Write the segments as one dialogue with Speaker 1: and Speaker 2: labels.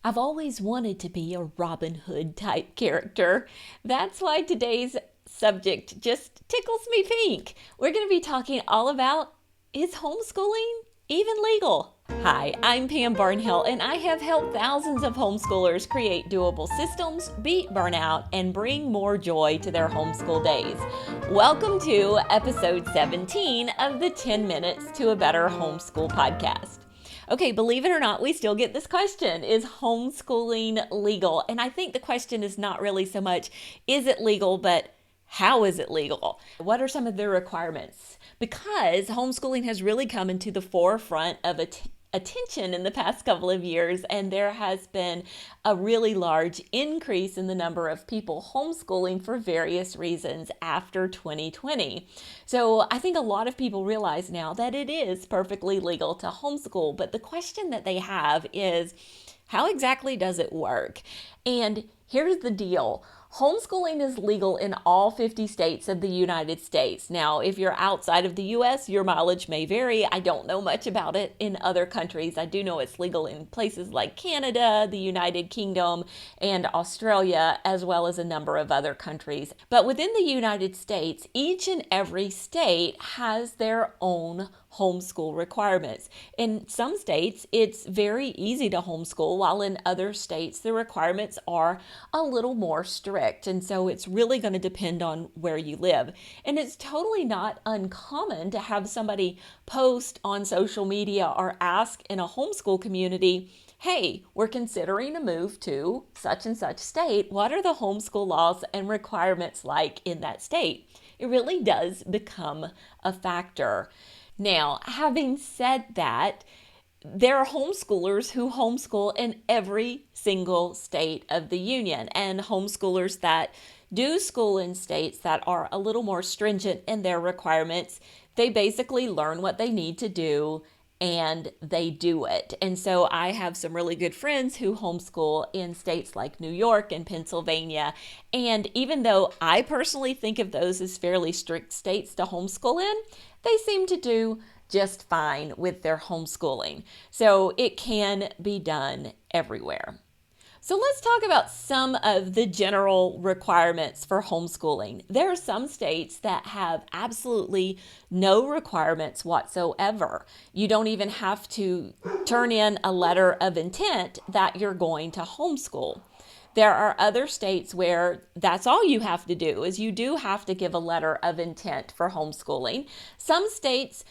Speaker 1: I've always wanted to be a Robin Hood type character. That's why today's subject just tickles me pink. We're going to be talking all about, is homeschooling even legal? Hi, I'm Pam Barnhill, and I have helped thousands of homeschoolers create doable systems, beat burnout, and bring more joy to their homeschool days. Welcome to episode 17 of the 10 Minutes to a Better Homeschool podcast. Okay, believe it or not, we still get this question. Is homeschooling legal? And I think the question is not really so much, is it legal, but how is it legal? What are some of the requirements? Because homeschooling has really come into the forefront of attention in the past couple of years, and there has been a really large increase in the number of people homeschooling for various reasons after 2020. So I think a lot of people realize now that it is perfectly legal to homeschool, but the question that they have is, how exactly does it work? And here's the deal. Homeschooling is legal in all 50 states of the United States. Now, if you're outside of the U.S., your mileage may vary. I don't know much about it in other countries. I do know it's legal in places like Canada, the United Kingdom, and Australia, as well as a number of other countries. But within the United States, each and every state has their own homeschool requirements. In some states, it's very easy to homeschool, while in other states, the requirements are a little more strict. And so it's really going to depend on where you live. And it's totally not uncommon to have somebody post on social media or ask in a homeschool community, hey, we're considering a move to such and such state. What are the homeschool laws and requirements like in that state? It really does become a factor. Now, having said that, there are homeschoolers who homeschool in every single state of the union, and homeschoolers that do school in states that are a little more stringent in their requirements, they basically learn what they need to do and they do it. And so I have some really good friends who homeschool in states like New York and Pennsylvania. And even though I personally think of those as fairly strict states to homeschool in, they seem to do just fine with their homeschooling. So it can be done everywhere. So let's talk about some of the general requirements for homeschooling. There are some states that have absolutely no requirements whatsoever. You don't even have to turn in a letter of intent that you're going to homeschool. There are other states where that's all you have to do, is you do have to give a letter of intent for homeschooling. Some states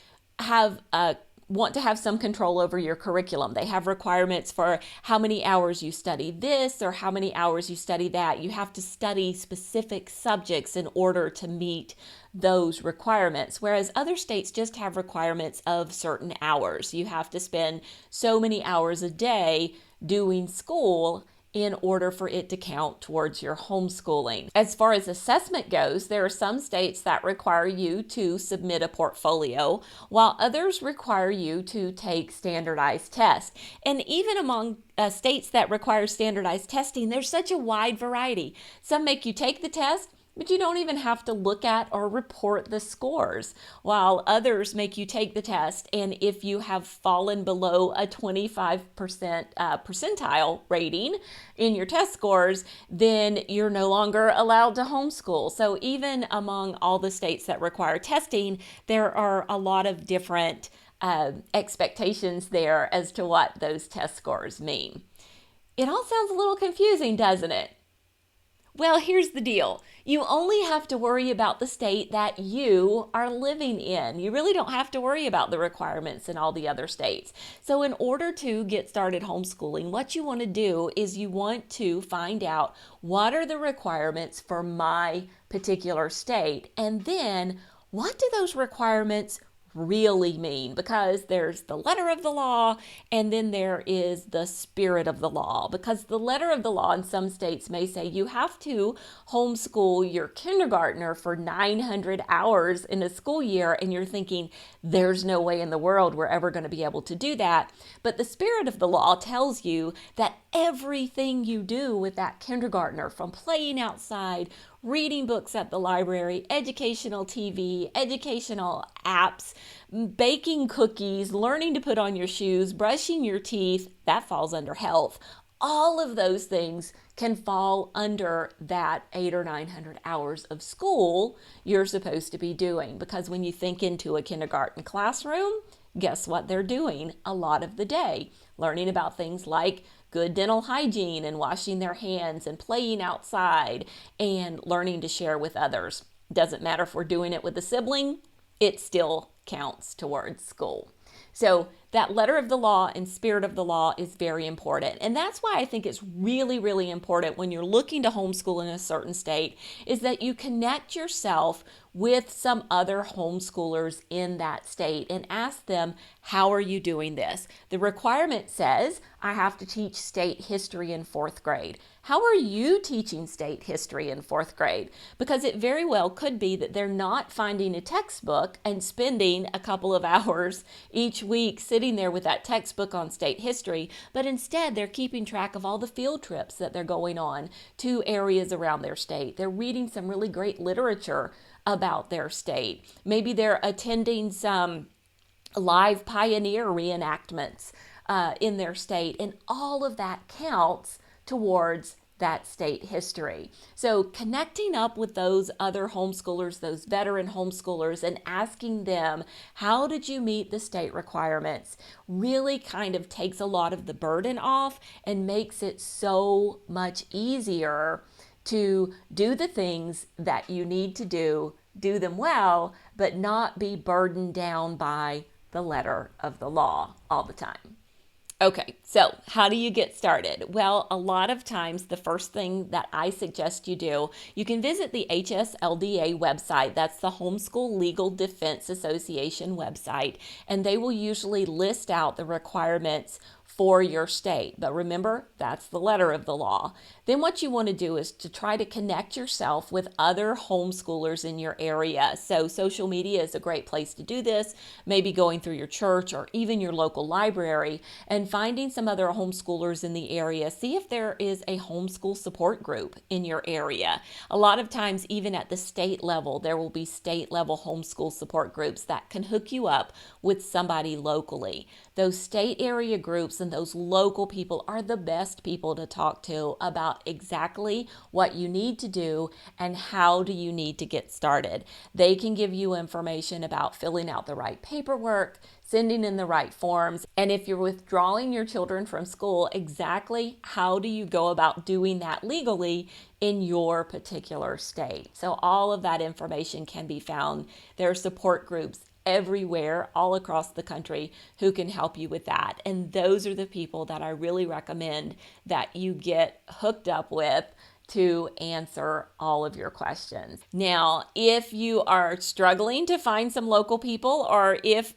Speaker 1: want to have some control over your curriculum. They have requirements for how many hours you study this or how many hours you study that. You have to study specific subjects in order to meet those requirements, whereas other states just have requirements of certain hours. You have to spend so many hours a day doing school in order for it to count towards your homeschooling. As far as assessment goes, there are some states that require you to submit a portfolio, while others require you to take standardized tests. And even among states that require standardized testing, there's such a wide variety. Some make you take the test, but you don't even have to look at or report the scores, while others make you take the test, and if you have fallen below a 25% percentile rating in your test scores, then you're no longer allowed to homeschool. So even among all the states that require testing, there are a lot of different expectations there as to what those test scores mean. It all sounds a little confusing, doesn't it? Well, here's the deal. You only have to worry about the state that you are living in. You really don't have to worry about the requirements in all the other states. So in order to get started homeschooling, what you want to do is you want to find out what are the requirements for my particular state, and then what do those requirements really mean, because there's the letter of the law and then there is the spirit of the law. Because the letter of the law in some states may say you have to homeschool your kindergartner for 900 hours in a school year, and you're thinking there's no way in the world we're ever going to be able to do that. But the spirit of the law tells you that everything you do with that kindergartner, from playing outside, reading books at the library, educational TV, educational apps, baking cookies, learning to put on your shoes, brushing your teeth, that falls under health. All of those things can fall under that 800 or 900 hours of school you're supposed to be doing. Because when you think into a kindergarten classroom, guess what they're doing a lot of the day? Learning about things like good dental hygiene and washing their hands and playing outside and learning to share with others. Doesn't matter if we're doing it with a sibling, it still counts towards school. So that letter of the law and spirit of the law is very important. And that's why I think it's really, really important when you're looking to homeschool in a certain state is that you connect yourself with some other homeschoolers in that state and ask them, how are you doing this? The requirement says I have to teach state history in 4th grade. How are you teaching state history in 4th grade? Because it very well could be that they're not finding a textbook and spending a couple of hours each week sitting there with that textbook on state history, but instead they're keeping track of all the field trips that they're going on to areas around their state. They're reading some really great literature about their state. Maybe they're attending some live pioneer reenactments in their state, and all of that counts towards that state history. So connecting up with those other homeschoolers, those veteran homeschoolers, and asking them, how did you meet the state requirements, really kind of takes a lot of the burden off and makes it so much easier to do the things that you need to do them well, but not be burdened down by the letter of the law all the time. Okay, so how do you get started? Well, a lot of times the first thing that I suggest you do, you can visit the HSLDA website. That's the Homeschool Legal Defense Association website, and they will usually list out the requirements for your state. But remember, that's the letter of the law. Then what you want to do is to try to connect yourself with other homeschoolers in your area. So social media is a great place to do this, maybe going through your church or even your local library and finding some other homeschoolers in the area. See if there is a homeschool support group in your area. A lot of times, even at the state level, there will be state level homeschool support groups that can hook you up with somebody locally. Those state area groups and those local people are the best people to talk to about exactly what you need to do and how do you need to get started. They can give you information about filling out the right paperwork, sending in the right forms, and if you're withdrawing your children from school, exactly how do you go about doing that legally in your particular state. So all of that information can be found. There are support groups everywhere, all across the country, who can help you with that. And those are the people that I really recommend that you get hooked up with to answer all of your questions. Now, if you are struggling to find some local people, or if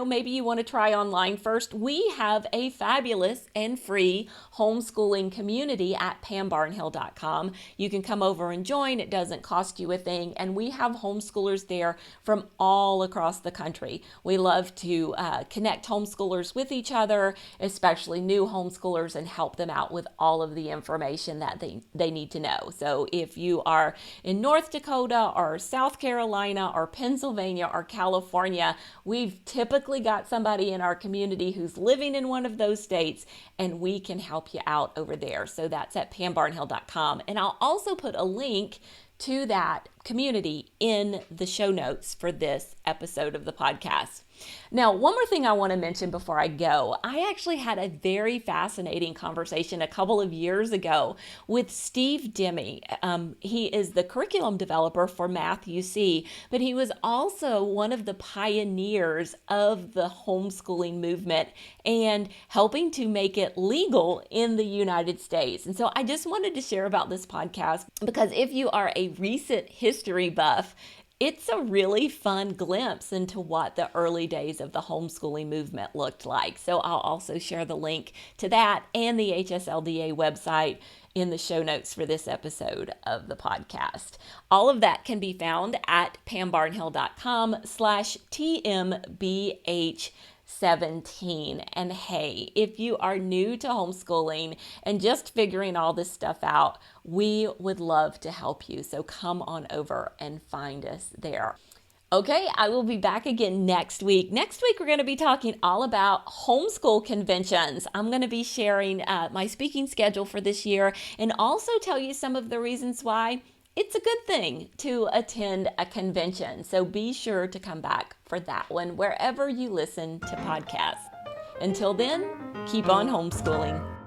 Speaker 1: maybe you want to try online first, we have a fabulous and free homeschooling community at pambarnhill.com. You can come over and join. It doesn't cost you a thing. And we have homeschoolers there from all across the country. We love to connect homeschoolers with each other, especially new homeschoolers, and help them out with all of the information that they need to know. So if you are in North Dakota or South Carolina or Pennsylvania or California, we've typically got somebody in our community who's living in one of those states, and we can help you out over there. So that's at pambarnhill.com. And I'll also put a link to that community in the show notes for this episode of the podcast. Now, one more thing I want to mention before I go. I actually had a very fascinating conversation a couple of years ago with Steve Demme. He is the curriculum developer for Math UC, but he was also one of the pioneers of the homeschooling movement and helping to make it legal in the United States. And so I just wanted to share about this podcast because if you are a recent history buff, it's a really fun glimpse into what the early days of the homeschooling movement looked like. So I'll also share the link to that and the HSLDA website in the show notes for this episode of the podcast. All of that can be found at pambarnhill.com/TMBH17. And hey, if you are new to homeschooling and just figuring all this stuff out, we would love to help you. So come on over and find us there. Okay, I will be back again next week. Next week, we're going to be talking all about homeschool conventions. I'm going to be sharing my speaking schedule for this year and also tell you some of the reasons why it's a good thing to attend a convention. So be sure to come back for that one wherever you listen to podcasts. Until then, keep on homeschooling.